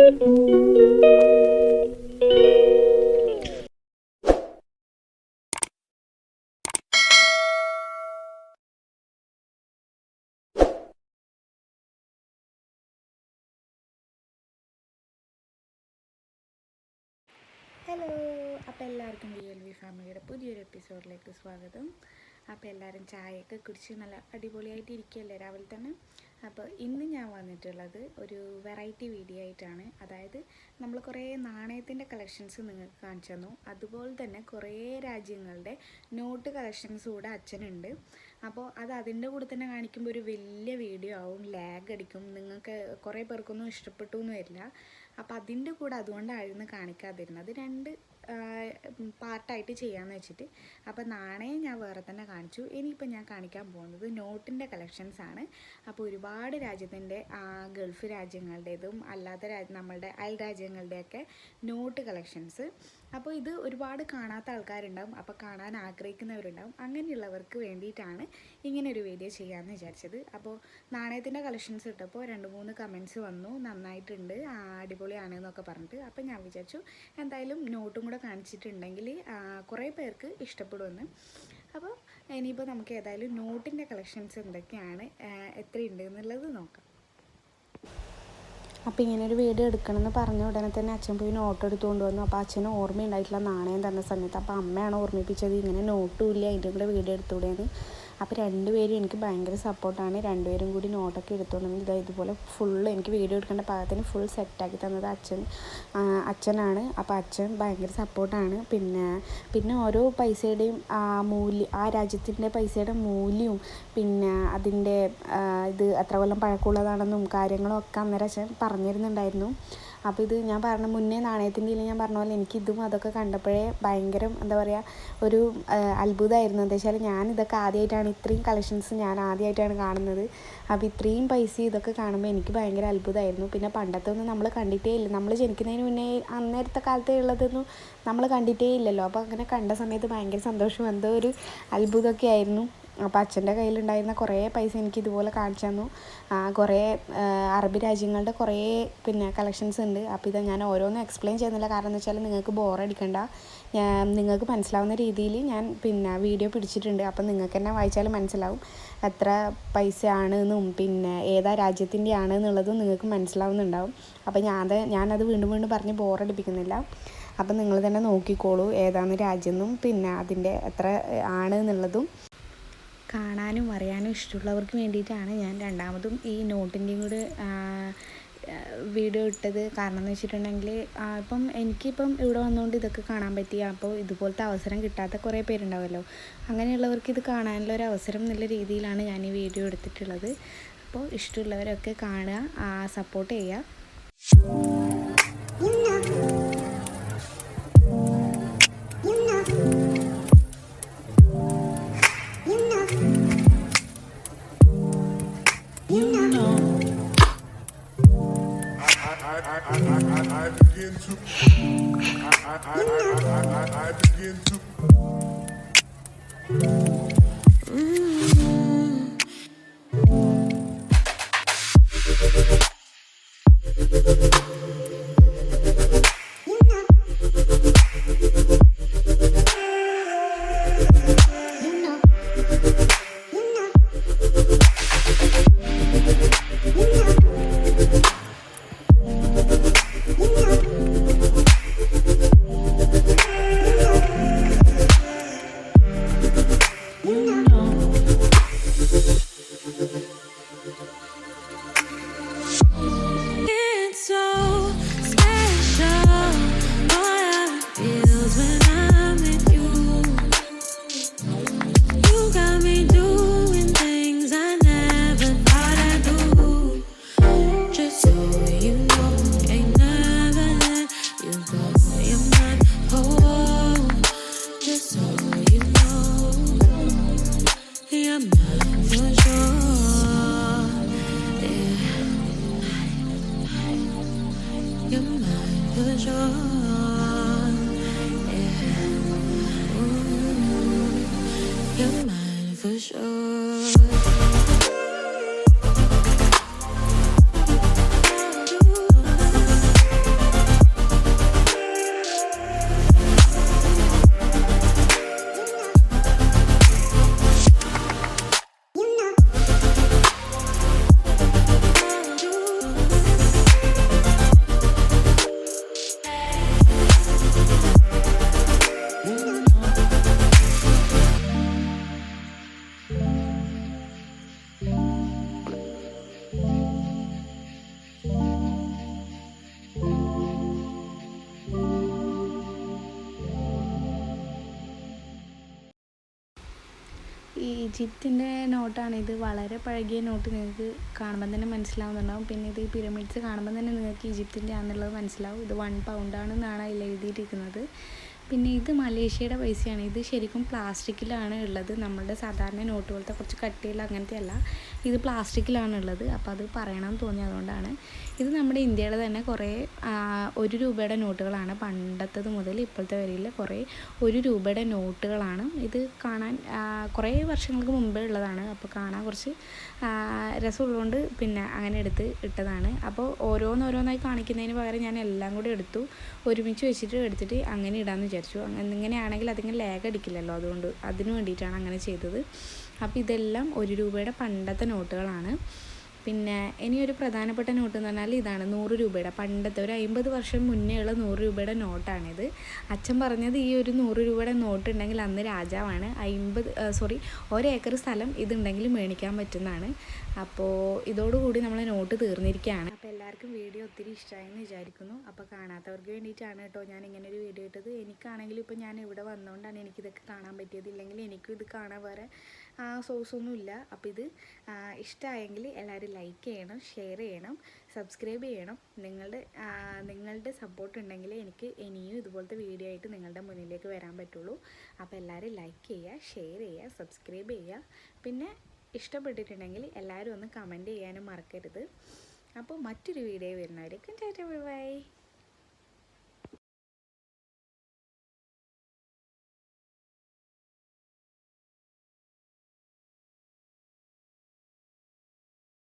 Hello, അപ്പോൾ എല്ലാവർക്കും VLV ഫാമിലിയുടെ പുതിയൊരു എപ്പിസോഡിലേക്ക് സ്വാഗതം. അപ്പോൾ എല്ലാവരും ചായയൊക്കെ കുടിച്ച് നല്ല അടിപൊളിയായിട്ട് ഇരിക്കുകയല്ലേ രാവിലെ തന്നെ. അപ്പോൾ ഇന്ന് ഞാൻ വന്നിട്ടുള്ളത് ഒരു വെറൈറ്റി വീഡിയോ ആയിട്ടാണ്. അതായത് നമ്മൾ കുറേ നാണയത്തിൻ്റെ കളക്ഷൻസ് നിങ്ങൾക്ക് കാണിച്ചു തന്നു. അതുപോലെ തന്നെ കുറേ രാജ്യങ്ങളുടെ നോട്ട് കളക്ഷൻസ് കൂടെ അച്ഛനുണ്ട്. അപ്പോൾ അതിൻ്റെ കൂടെ തന്നെ കാണിക്കുമ്പോൾ ഒരു വലിയ വീഡിയോ ആവും, ലാഗ് അടിക്കും, നിങ്ങൾക്ക് കുറേ പേർക്കൊന്നും ഇഷ്ടപ്പെട്ടു എന്ന് വരില്ല. അപ്പോൾ അതിൻ്റെ കൂടെ അതുകൊണ്ടായിരുന്നു കാണിക്കാതിരുന്നത്, രണ്ട് പാർട്ടായിട്ട് ചെയ്യാമെന്ന് വെച്ചിട്ട്. അപ്പോൾ നാണയം ഞാൻ വേറെ തന്നെ കാണിച്ചു. ഇനിയിപ്പോൾ ഞാൻ കാണിക്കാൻ പോകുന്നത് നോട്ടിൻ്റെ കളക്ഷൻസാണ്. അപ്പോൾ ഒരുപാട് രാജ്യത്തിൻ്റെ ഗൾഫ് രാജ്യങ്ങളുടേതും അല്ലാത്ത നമ്മളുടെ അയൽ രാജ്യങ്ങളുടെയൊക്കെ നോട്ട് കളക്ഷൻസ്. അപ്പോൾ ഇത് ഒരുപാട് കാണാത്ത ആൾക്കാരുണ്ടാവും, അപ്പോൾ കാണാൻ ആഗ്രഹിക്കുന്നവരുണ്ടാവും. അങ്ങനെയുള്ളവർക്ക് വേണ്ടിയിട്ടാണ് ഇങ്ങനൊരു വീഡിയോ ചെയ്യാമെന്ന് വിചാരിച്ചത്. അപ്പോൾ നാണയത്തിൻ്റെ കളക്ഷൻസ് ഇട്ടപ്പോൾ 2-3 കമൻറ്റ്സ് വന്നു, നന്നായിട്ടുണ്ട്, അടിപൊളിയാണ് എന്നൊക്കെ പറഞ്ഞിട്ട്. അപ്പോൾ ഞാൻ വിചാരിച്ചു എന്തായാലും നോട്ടും കൂടെ കാണിച്ചിട്ടുണ്ടെങ്കിൽ കുറേ പേർക്ക് ഇഷ്ടപ്പെടുമെന്ന്. അപ്പോൾ ഇനിയിപ്പോൾ നമുക്ക് ഏതായാലും നോട്ടിൻ്റെ കളക്ഷൻസ് എന്തൊക്കെയാണ്, എത്രയുണ്ട് എന്നുള്ളത് നോക്കാം. അപ്പോൾ ഇങ്ങനൊരു വീഡിയോ എടുക്കണമെന്ന് പറഞ്ഞ ഉടനെ തന്നെ അച്ഛൻ പോയി നോട്ട് എടുത്തുകൊണ്ട് വന്നു. അപ്പോൾ അച്ഛന് ഓർമ്മയുണ്ടായിട്ടില്ല നാണയം തന്ന സമയത്ത്. അപ്പോൾ അമ്മയാണ് ഓർമ്മിപ്പിച്ചത്, ഇങ്ങനെ നോട്ടും ഇല്ല, അതിൻ്റെ കൂടെ വീഡിയോ എടുത്തുകൂടെയാണ്. അപ്പോൾ രണ്ടുപേരും എനിക്ക് ഭയങ്കര സപ്പോർട്ടാണ്. രണ്ടുപേരും കൂടി നോട്ടൊക്കെ എടുത്തുകൊണ്ടെങ്കിൽ ഇതുപോലെ ഫുള്ള് എനിക്ക് വീഡിയോ എടുക്കേണ്ട പാകത്തിന് ഫുൾ സെറ്റാക്കി തന്നത് അച്ഛനാണ്. അപ്പോൾ അച്ഛൻ ഭയങ്കര സപ്പോർട്ടാണ്. പിന്നെ ഓരോ പൈസയുടെയും മൂല്യം, ആ രാജ്യത്തിൻ്റെ പൈസയുടെ മൂല്യവും പിന്നെ അതിൻ്റെ ഇത് എത്ര കൊല്ലം പഴക്കമുള്ളതാണെന്നും കാര്യങ്ങളും ഒക്കെ അന്നേരം അച്ഛൻ പറഞ്ഞിരുന്നുണ്ടായിരുന്നു. അപ്പോൾ ഇത് ഞാൻ പറഞ്ഞ മുന്നേ നാണയത്തിൻ്റെ ഇതിൽ ഞാൻ പറഞ്ഞ പോലെ എനിക്കിതും അതൊക്കെ കണ്ടപ്പോഴേ ഭയങ്കര എന്താ പറയുക ഒരു അത്ഭുതമായിരുന്നു. എന്താ വെച്ചാൽ ഞാനിതൊക്കെ ആദ്യമായിട്ടാണ്, ഇത്രയും കളക്ഷൻസ് ഞാൻ ആദ്യമായിട്ടാണ് കാണുന്നത്. അപ്പോൾ ഇത്രയും പൈസ ഇതൊക്കെ കാണുമ്പോൾ എനിക്ക് ഭയങ്കര അത്ഭുതമായിരുന്നു. പിന്നെ പണ്ടത്തെ ഒന്നും നമ്മൾ കണ്ടിട്ടേ ഇല്ല, നമ്മൾ ജനിക്കുന്നതിന് മുന്നേ അന്നേരത്തെ കാലത്തെ ഉള്ളതൊന്നും നമ്മൾ കണ്ടിട്ടേ ഇല്ലല്ലോ. അപ്പോൾ അങ്ങനെ കണ്ട സമയത്ത് ഭയങ്കര സന്തോഷം, എന്തോ ഒരു അത്ഭുതമൊക്കെ ആയിരുന്നു. അപ്പോൾ അച്ഛൻ്റെ കയ്യിലുണ്ടായിരുന്ന കുറേ പൈസ എനിക്ക് ഇതുപോലെ കാണിച്ചു തന്നു. കുറേ അറബി രാജ്യങ്ങളുടെ കുറേ കളക്ഷൻസ് ഉണ്ട്. അപ്പോൾ ഇത് ഞാൻ ഓരോന്നും എക്സ്പ്ലെയിൻ ചെയ്യുന്നില്ല, കാരണം എന്ന് വെച്ചാൽ നിങ്ങൾക്ക് ബോറടിക്കണ്ട, നിങ്ങൾക്ക് മനസ്സിലാവുന്ന രീതിയിൽ ഞാൻ വീഡിയോ പിടിച്ചിട്ടുണ്ട്. അപ്പം നിങ്ങൾക്ക് തന്നെ വായിച്ചാൽ മനസ്സിലാവും എത്ര പൈസ ആണെന്നും പിന്നെ ഏതാ രാജ്യത്തിൻ്റെ ആണെന്നുള്ളതും നിങ്ങൾക്ക് മനസ്സിലാവുന്നുണ്ടാവും. അപ്പോൾ ഞാനത് വീണ്ടും പറഞ്ഞ് ബോറടിപ്പിക്കുന്നില്ല. അപ്പം നിങ്ങൾ തന്നെ നോക്കിക്കോളൂ ഏതാണ് രാജ്യമെന്നും പിന്നെ അതിൻ്റെ എത്ര ആണ് എന്നുള്ളതും. കാണാനും അറിയാനും ഇഷ്ടമുള്ളവർക്ക് വേണ്ടിയിട്ടാണ് ഞാൻ രണ്ടാമതും ഈ നോട്ടിൻ്റെയും കൂടെ വീഡിയോ ഇട്ടത്. കാരണം എന്ന് വെച്ചിട്ടുണ്ടെങ്കിൽ എനിക്കിപ്പം ഇവിടെ വന്നുകൊണ്ട് ഇതൊക്കെ കാണാൻ പറ്റി. അപ്പോൾ ഇതുപോലത്തെ അവസരം കിട്ടാത്ത കുറേ പേരുണ്ടാവുമല്ലോ, അങ്ങനെയുള്ളവർക്ക് ഇത് കാണാനുള്ള ഒരു അവസരം എന്നുള്ള രീതിയിലാണ് ഞാൻ ഈ വീഡിയോ എടുത്തിട്ടുള്ളത്. അപ്പോൾ ഇഷ്ടമുള്ളവരൊക്കെ കാണുക, സപ്പോർട്ട് ചെയ്യുക. ഈജിപ്തിൻ്റെ നോട്ടാണ് ഇത്. വളരെ പഴകിയ നോട്ട്. നിങ്ങൾക്ക് കാണുമ്പോൾ തന്നെ മനസ്സിലാവുന്നുണ്ടാവും. പിന്നെ ഇത് പിരമിഡ്സ് കാണുമ്പോൾ തന്നെ നിങ്ങൾക്ക് ഈജിപ്തിൻ്റെ ആണെന്നുള്ളത് മനസ്സിലാവും. ഇത് 1 പൗണ്ടാണെന്നാണ് അതിൽ എഴുതിയിരിക്കുന്നത്. പിന്നെ ഇത് മലേഷ്യയുടെ പൈസയാണ്. ഇത് ശരിക്കും പ്ലാസ്റ്റിക്കിലാണ് ഉള്ളത്. നമ്മളുടെ സാധാരണ നോട്ട് പോലത്തെ കുറച്ച് കട്ടിയുള്ള അങ്ങനത്തെ അല്ല, ഇത് പ്ലാസ്റ്റിക്കിലാണ് ഉള്ളത്. അപ്പോൾ അത് പറയണമെന്ന് തോന്നി, അതുകൊണ്ടാണ്. ഇത് നമ്മുടെ ഇന്ത്യയുടെ തന്നെ കുറേ 1 രൂപയുടെ നോട്ടുകളാണ്. പണ്ടത്തത് മുതൽ ഇപ്പോഴത്തെ വരെയുള്ള കുറേ 1 രൂപയുടെ നോട്ടുകളാണ്. ഇത് കാണാൻ കുറേ വർഷങ്ങൾക്ക് മുമ്പേ ഉള്ളതാണ്. അപ്പോൾ കാണാൻ കുറച്ച് രസമുള്ളതുകൊണ്ട് പിന്നെ അങ്ങനെ എടുത്ത് ഇട്ടതാണ്. അപ്പോൾ ഓരോന്നോരോന്നായി കാണിക്കുന്നതിന് പകരം ഞാൻ എല്ലാം കൂടി എടുത്തു, ഒരുമിച്ച് വെച്ചിട്ട് എടുത്തിട്ട് അങ്ങനെ ഇടാമെന്ന് വിചാരിച്ചു. ഇങ്ങനെയാണെങ്കിൽ അതിങ്ങനെ ലാഗ് അടിക്കില്ലല്ലോ, അതുകൊണ്ട് അതിന് വേണ്ടിയിട്ടാണ് അങ്ങനെ ചെയ്തത്. അപ്പോൾ ഇതെല്ലാം 1 രൂപയുടെ പണ്ടത്തെ നോട്ടുകളാണ്. പിന്നെ ഇനിയൊരു പ്രധാനപ്പെട്ട നോട്ട് എന്ന് പറഞ്ഞാൽ ഇതാണ് 100 രൂപയുടെ. പണ്ടത്തെ ഒരു 50 വർഷം മുന്നേ ഉള്ള 100 രൂപയുടെ നോട്ടാണിത്. അച്ഛൻ പറഞ്ഞത് ഈ ഒരു 100 രൂപയുടെ നോട്ട് ഉണ്ടെങ്കിൽ അന്ന് രാജാവാണ്. 1 ഏക്കർ സ്ഥലം ഇതുണ്ടെങ്കിൽ മേടിക്കാൻ പറ്റുന്നതാണ്. അപ്പോൾ ഇതോടുകൂടി നമ്മളെ നോട്ട് തീർന്നിരിക്കുകയാണ്. അപ്പോൾ എല്ലാവർക്കും വീഡിയോ ഒത്തിരി ഇഷ്ടമായെന്ന് വിചാരിക്കുന്നു. അപ്പോൾ കാണാത്തവർക്ക് വേണ്ടിയിട്ടാണ് കേട്ടോ ഞാൻ ഇങ്ങനെ ഒരു വീഡിയോ ഇട്ടത്. എനിക്കാണെങ്കിൽ ഇപ്പോൾ ഞാൻ ഇവിടെ വന്നുകൊണ്ടാണ് എനിക്കിതൊക്കെ കാണാൻ പറ്റിയത്. ഇല്ലെങ്കിൽ എനിക്കും ഇത് കാണാൻ വേറെ സോഴ്സൊന്നുമില്ല. അപ്പോൾ ഇത് ഇഷ്ടമായെങ്കിൽ എല്ലാവരും ലൈക്ക് ചെയ്യണം, ഷെയർ ചെയ്യണം, സബ്സ്ക്രൈബ് ചെയ്യണം. നിങ്ങളുടെ സപ്പോർട്ട് ഉണ്ടെങ്കിൽ എനിക്ക് ഇനിയും ഇതുപോലത്തെ വീഡിയോ ആയിട്ട് നിങ്ങളുടെ മുന്നിലേക്ക് വരാൻ പറ്റുള്ളൂ. അപ്പോൾ എല്ലാവരും ലൈക്ക് ചെയ്യുക, ഷെയർ ചെയ്യുക, സബ്സ്ക്രൈബ് ചെയ്യുക. പിന്നെ ഇഷ്ടപ്പെട്ടിട്ടുണ്ടെങ്കിൽ എല്ലാവരും ഒന്ന് കമൻറ്റ് ചെയ്യാനും മറക്കരുത്. അപ്പോൾ മറ്റൊരു വീഡിയോ വരുന്നവരേക്കും ടാറ്റാ ബൈ ബൈ.